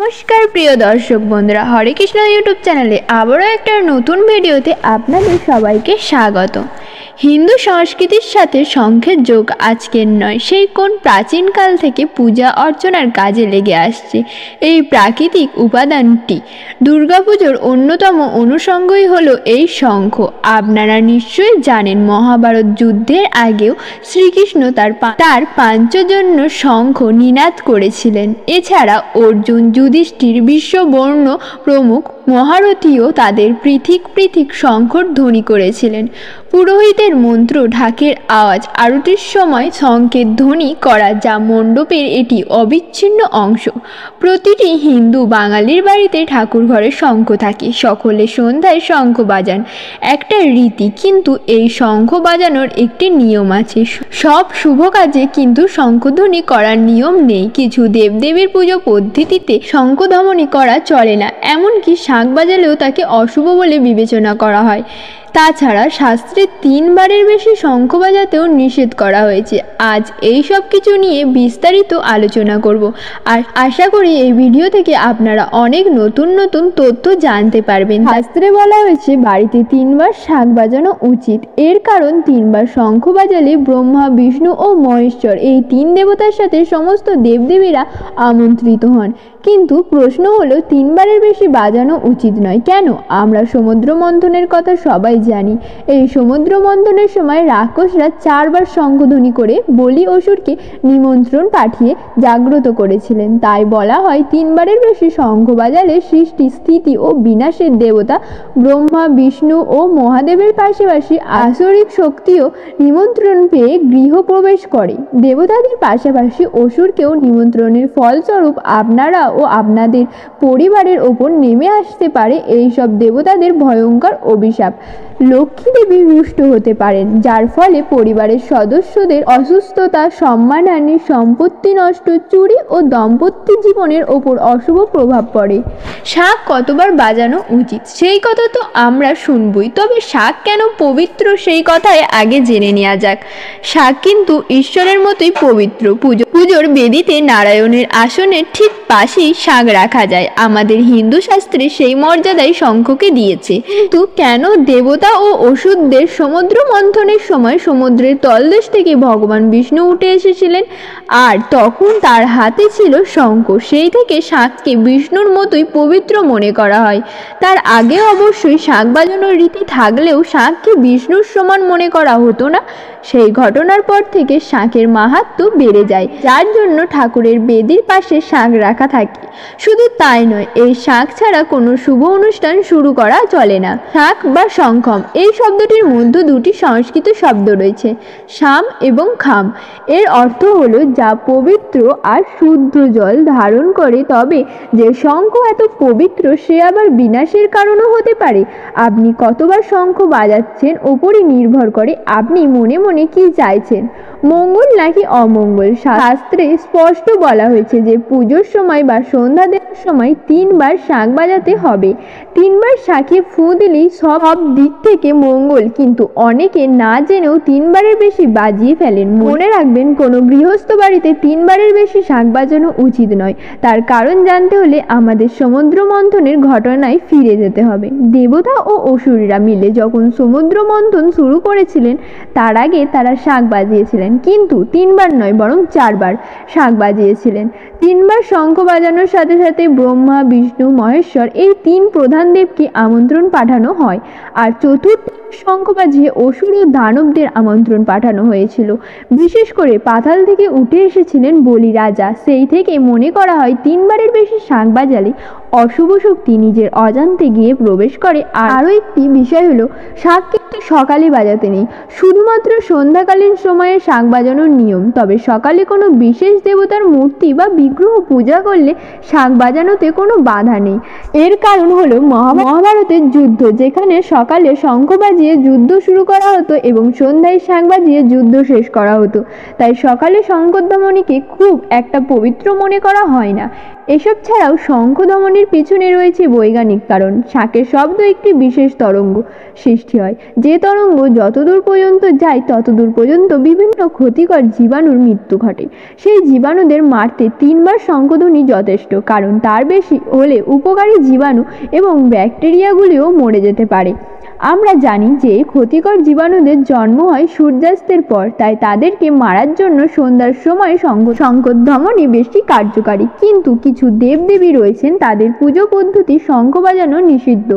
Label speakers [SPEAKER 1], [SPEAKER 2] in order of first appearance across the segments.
[SPEAKER 1] নমস্কার প্রিয় দর্শক বন্ধুরা, হরে কৃষ্ণ ইউটিউব চ্যানেলে আবারও একটা নতুন ভিডিওতে আপনাদের সবাইকে স্বাগত। হিন্দু সংস্কৃতির সাথে শঙ্খের যোগ আজকের নয়, সেই কোন প্রাচীনকাল থেকে পূজা অর্চনার কাজে লেগে আসছে। এই প্রাকৃতিক উপাদানটি দুর্গাপুজোর অন্যতম অনুষঙ্গই হলো এই শঙ্খ। আপনারা নিশ্চয়ই জানেন, মহাভারত যুদ্ধের আগেও শ্রীকৃষ্ণ তার পাঞ্চজন্য শঙ্খ নিনাদ করেছিলেন। এছাড়া অর্জুন, যুধিষ্ঠির, বিশ্ববর্ণ প্রমুখ মহারথীও তাদের পৃথক পৃথক শঙ্খর ধ্বনি করেছিলেন। পুরোহিতের মন্ত্র, ঢাকের আওয়াজ, আরতির সময় শঙ্খের ধ্বনি করা, যা মণ্ডপের এটি অবিচ্ছিন্ন অংশ। প্রতিটি হিন্দু বাঙালির বাড়িতে ঠাকুর ঘরে শঙ্খ থাকে। সকলে সন্ধ্যায় শঙ্খ বাজান, একটা রীতি। কিন্তু এই শঙ্খ বাজানোর একটি নিয়ম আছে। সব শুভ কাজে কিন্তু শঙ্খধ্বনি করার নিয়ম নেই। কিছু দেবদেবীর পুজো পদ্ধতিতে শঙ্খধ্বনি করা চলে না, এমনকি শাঁখ বাজালেও তাকে অশুভ বলে বিবেচনা করা হয়। তাছাড়া শাস্ত্রে 3 বারের বেশি শঙ্খ বাজাতেও নিষেধ করা হয়েছে। আজ এই সব কিছু নিয়ে বিস্তারিত আলোচনা করব, আর আশা করি এই ভিডিও থেকে আপনারা অনেক নতুন নতুন তথ্য জানতে পারবেন। শাস্ত্রে বলা হয়েছে বাড়িতে 3 বার শাঁখ বাজানো উচিত। এর কারণ 3 বার শঙ্খ বাজালে ব্রহ্মা, বিষ্ণু ও মহেশ্বর, এই 3 দেবতার সাথে সমস্ত দেবদেবীরা আমন্ত্রিত হন। কিন্তু প্রশ্ন হলো, 3 বারের বেশি বাজানো উচিত নয় কেন? আমরা সমুদ্র মন্থনের কথা সবাই জানি। এই সমুদ্র মন্থনের সময় রাক্ষসরা 4 বার শঙ্খধ্বনি করে বলি অসুরকে নিমন্ত্রণ পাঠিয়ে জাগ্রত করেছিলেন। তাই বলা হয় 3 বারের বেশি শঙ্খ বাজালে সৃষ্টি, স্থিতি ও বিনাশের দেবতা ব্রহ্মা, বিষ্ণু ও মহাদেবের পাশাপাশি আসরিক শক্তিও নিমন্ত্রণ পেয়ে গৃহপ্রবেশ করে। দেবতাদের পাশাপাশি অসুরকেও নিমন্ত্রণের ফলস্বরূপ আপনারা ও আপনাদের পরিবারের ওপর নেমে আসতে পারে এইসব দেবতাদের ভয়ঙ্কর অভিশাপ। লক্ষ্মী দেবী রুষ্ট হতে পারেন, যার ফলে পরিবারের সদস্যদের অসুস্থতা, সম্মানহানি, সম্পত্তি নষ্ট, চুরি ও দাম্পত্য জীবনের ওপর অশুভ প্রভাব পড়ে। শাঁখ কতবার বাজানো উচিত সেই কথা তো আমরা শুনবই, তবে শাঁখ কেন পবিত্র সেই কথায় আগে জেনে নেওয়া যাক। শাঁখ কিন্তু ঈশ্বরের মতোই পবিত্র। পুজোর বেদিতে নারায়ণের আসনের ঠিক পাশেই শাঁখ রাখা যায়। আমাদের হিন্দু শাস্ত্রে সেই মর্যাদায় শঙ্খকে দিয়েছে। কিন্তু কেন দেবতা ও অসুরদের সমুদ্র মন্থনের সময় সমুদ্রের তলদেশ থেকে ভগবান বিষ্ণু উঠে এসেছিলেন, আর তখন তার হাতে ছিল শঙ্খ। সেই থেকে শাঁখকে বিষ্ণুর মতোই পবিত্র মনে করা হয়। তার আগে অবশ্যই শাঁখ বাজানোর রীতি থাকলেও শাঁখকে বিষ্ণুর সমান মনে করা হতো না। সেই ঘটনার পর থেকে শাঁখের মাহাত্ম্য বেড়ে যায়, যার জন্য ঠাকুরের বেদির পাশে শাঁখ রাখা থাকে। শুধু তাই নয়, এই শাঁখ ছাড়া কোনো শুভ অনুষ্ঠান শুরু করা চলে না। শাঁখ বা শঙ্খম, এই শব্দটির মধ্যে 2টি সংস্কৃত শব্দ রয়েছে, শাম এবং খাম। এর অর্থ হলো যা পবিত্র আর শুদ্ধ জল ধারণ করে। তবে যে শঙ্খ এত পবিত্র, সে আবার বিনাশের কারণও হতে পারে। আপনি কতবার শঙ্খ বাজাচ্ছেন ওপরই নির্ভর করে আপনি মনে মনে কি চাইছেন, মঙ্গল নাকি অমঙ্গল। শাস্ত্রে স্পষ্ট বলা হয়েছে যে পুজোর সময় বা সন্ধ্যা দেওয়ার সময় 3 বার শাঁখ বাজাতে হবে। 3 বার শাঁখে ফুঁ দিলেই সব দিক থেকে মঙ্গল। কিন্তু অনেকে না জেনেও 3 বারের বেশি বাজিয়ে ফেলেন। মনে রাখবেন, কোনো গৃহস্থ বাড়িতে 3 বারের বেশি শাঁখ বাজানো উচিত নয়। তার কারণ জানতে হলে আমাদের সমুদ্র মন্থনের ঘটনায় ফিরে যেতে হবে। দেবতা ও অসুররা মিলে যখন সমুদ্র মন্থন শুরু করেছিলেন, তার আগে তারা শাঁখ বাজিয়েছিলেন, কিন্তু 3 বার নয় বরং 4 বার শাঁখ বাজিয়েছিলেন। 3 বার শঙ্খ বাজানোর সাথে সাথে ব্রহ্মা, বিষ্ণু, মহেশ্বর, এই 3 প্রধান দেবকে আমন্ত্রণ পাঠানো হয়। আর চতুর্থ শঙ্খ বাজিয়ে অসুর ও দানবদের আমন্ত্রণ পাঠানো হয়েছিল। বিশেষ করে পাতাল থেকে উঠে এসেছিলেন বলি রাজা। সেই থেকে মনে করা হয় 3 বারের বেশি শাঁখ বাজালে অশুভ শক্তি নিজের অজান্তে গিয়ে প্রবেশ করে। আরও একটি বিষয় হলো, শাঁখ কিন্তু সকালে বাজাতে নেই, শুধুমাত্র সন্ধ্যাকালীন সময়ে শাঁখ বাজানোর নিয়ম। তবে সকালে কোনো বিশেষ দেবতার মূর্তি বা বিগ্রহ পূজা করলে শাঁখ বাজানোতে কোনো বাধা নেই। এর কারণ হলো মহাভারতের যুদ্ধ, যেখানে সকালে শঙ্খ বাজিয়ে যুদ্ধ শুরু করা হতো এবং সন্ধ্যায় শাঁখ বাজিয়ে যুদ্ধ শেষ করা হতো। তাই সকালে শঙ্খধ্বনিকে খুব একটা পবিত্র মনে করা হয় না। এসব ছাড়াও শঙ্খধ্বনির পিছনে রয়েছে বৈজ্ঞানিক কারণ। শাঁখের শব্দ একটি বিশেষ তরঙ্গ সৃষ্টি হয়, যে তরঙ্গ যতদূর পর্যন্ত যায় ততদূর পর্যন্ত বিভিন্ন ক্ষতিকর জীবাণুর মৃত্যু ঘটে। সেই জীবাণুদের মারতে 3 বার শঙ্খধ্বনি যথেষ্ট, কারণ তার বেশি হলে উপকারী জীবাণু এবং ব্যাকটেরিয়াগুলিও মরে যেতে পারে। আমরা জানি যে ক্ষতিকর জীবাণুদের জন্ম হয় সূর্যাস্তের পর, তাই তাদেরকে মারার জন্য সন্ধ্যার সময় শঙ্খধ্বনি বেশি কার্যকারী। কিন্তু কিছু দেবদেবী রয়েছেন, তাদের পুজো পদ্ধতি শঙ্খ বাজানো নিষিদ্ধ।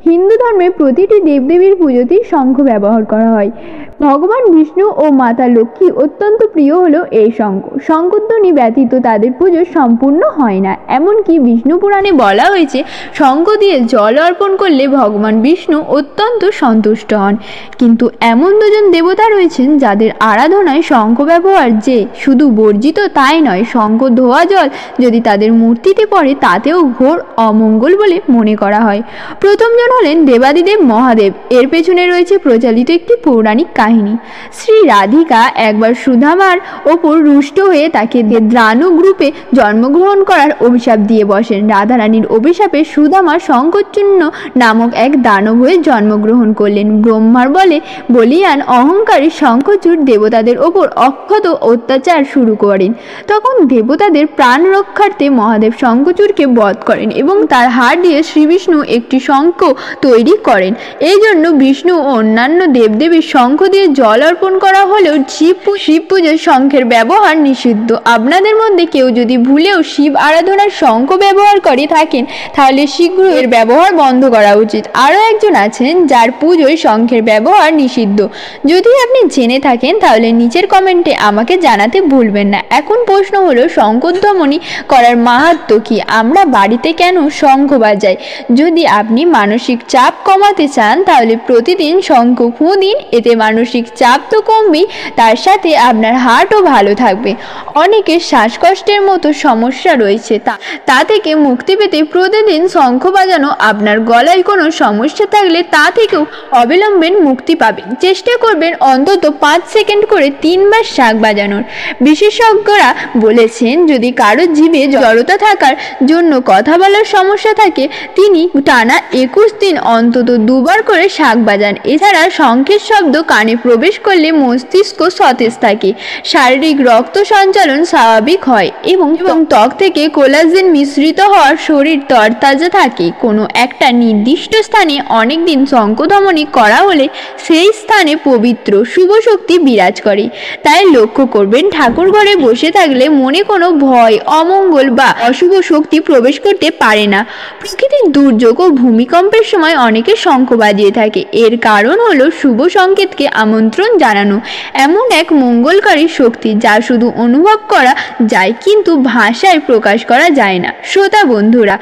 [SPEAKER 1] হিন্দু ধর্মে প্রতিটি দেবদেবীর পুজোতেই শঙ্খ ব্যবহার করা হয়। ভগবান বিষ্ণু ও মাতা লক্ষ্মী অত্যন্ত প্রিয় হলো এই শঙ্খ। শঙ্খধ্বনি ব্যতীত তাদের পুজো সম্পূর্ণ হয় না। এমনকি বিষ্ণু পুরাণে বলা হয়েছে, শঙ্খ দিয়ে জল অর্পণ করলে ভগবান বিষ্ণু অত্যন্ত সন্তুষ্ট হন। কিন্তু এমন দুজন দেবতা রয়েছেন যাদের আরাধনায় শঙ্খ ব্যবহার যে শুধু বর্জিত তাই নয়, শঙ্খ ধোয়া জল যদি তাদের মূর্তিতে পড়ে তাতেও ঘোর অমঙ্গল বলে মনে করা হয়। প্রথমজন হলেন দেবাদিদেব মহাদেব। এর পেছনে রয়েছে প্রচলিত একটি পৌরাণিক কাহিনী। শ্রী রাধিকা একবার সুদামার ওপর রুষ্ট হয়ে তাকে দ্রানু গ্রুপে জন্মগ্রহণ করার অভিশাপ দিয়ে বসেন। রাধারানীর অভিশাপে সুদামা শঙ্খচূর্ণ নামক এক দানব হয়ে জন্মগ্রহণ করলেন। ব্রহ্মার বলিয়ান অহংকারী শঙ্খচূড় দেবতাদের ওপর অক্ষত অত্যাচার শুরু করেন। তখন দেবতাদের প্রাণ রক্ষার্থে মহাদেব শঙ্খচূড়কে বধ করেন এবং তার হাড় দিয়ে শ্রীবিষ্ণু একটি শঙ্খ তৈরি করেন। এই জন্য বিষ্ণু ও অন্যান্য দেবদেবীর শঙ্খ দিয়ে জল অর্পণ করা হলেও শিব পুজোর শঙ্খের ব্যবহার নিষিদ্ধ। আপনাদের মধ্যে কেউ যদি ভুলেও শিব আরাধনার শঙ্খ ব্যবহার করে থাকেন, তাহলে শীঘ্র এর ব্যবহার বন্ধ করা উচিত। আরও একজন আছেন যার পুজোয় শঙ্খের ব্যবহার নিষিদ্ধ। যদি আপনি জেনে থাকেন তাহলে নিচের কমেন্টে আমাকে জানাতে ভুলবেন না। এখন প্রশ্ন হলো, শঙ্খধ্বনি করার মাহাত্ম্য কি? আমরা বাড়িতে কেন শঙ্খ বাজাই? যদি আপনি মানসিক চাপ কমাতে চান তাহলে প্রতিদিন শঙ্খ ফু দিন। এতে মানসিক চাপ তো কমবেই, তার সাথে আপনার হার্টও ভালো থাকবে। অনেকের শ্বাসকষ্টের মতো সমস্যা রয়েছে, তা থেকে মুক্তি পেতে প্রতিদিন শঙ্খ বাজানো। আপনার গলায় কোনো সমস্যা থাকলে তা থেকেও অবিলম্বে মুক্তি পাবেন। চেষ্টা করবেন অন্তত 5 সেকেন্ড করে 3 বার শাঁখ বাজানোর। বিশেষজ্ঞরা বলেছেন, যদি কারো জিভে জড়তা থাকার জন্য কথা বলার সমস্যা থাকে, তিনি টানা 21 দিন অন্তত 2 বার করে শাঁখ বাজান। এছাড়া শঙ্খের শব্দ কানে প্রবেশ করলে মস্তিষ্ক সতেজ থাকে, শারীরিক রক্ত সঞ্চালন স্বাভাবিক হয় এবং ত্বক থেকে কোলাজেন মিশ্রিত হওয়ার শরীর তরতাজা থাকে। কোনো একটা নির্দিষ্ট স্থানে অনেকদিন শঙ্খধ্বনি করা হলে সেই স্থানে পবিত্র শুভ শক্তি বিরাজ করে। তাই লক্ষ্য করবেন, ঠাকুর ঘরে বসে থাকলে মনে কোনো ভয়, অমঙ্গল বা অশুভ শক্তি প্রবেশ করতে পারে না। প্রকৃতির দুর্যোগ ও ভূমিকম্পের সময় অনেকে শঙ্খ বাজিয়ে থাকে। এর কারণ হলো শুভ সংকেতকে আমন্ত্রণ জানানো, এমন এক মঙ্গলকারী শক্তি যা শুধু অনুভব করা যায় কিন্তু ভাষায় প্রকাশ করা যায় না। শ্রোতা বন্ধুরা,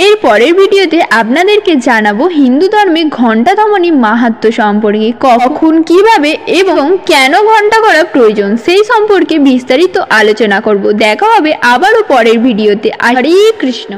[SPEAKER 1] এর পরের ভিডিওতে আপনাদেরকে জানাবো হিন্দু ধর্মে ঘণ্টা ধ্বনি মাহাত্ম্য সম্পর্কে। কখন, কিভাবে এবং কেন ঘণ্টা করা প্রয়োজন সেই সম্পর্কে বিস্তারিত আলোচনা করব। দেখা হবে আবারও পরের ভিডিওতে। হরে কৃষ্ণ।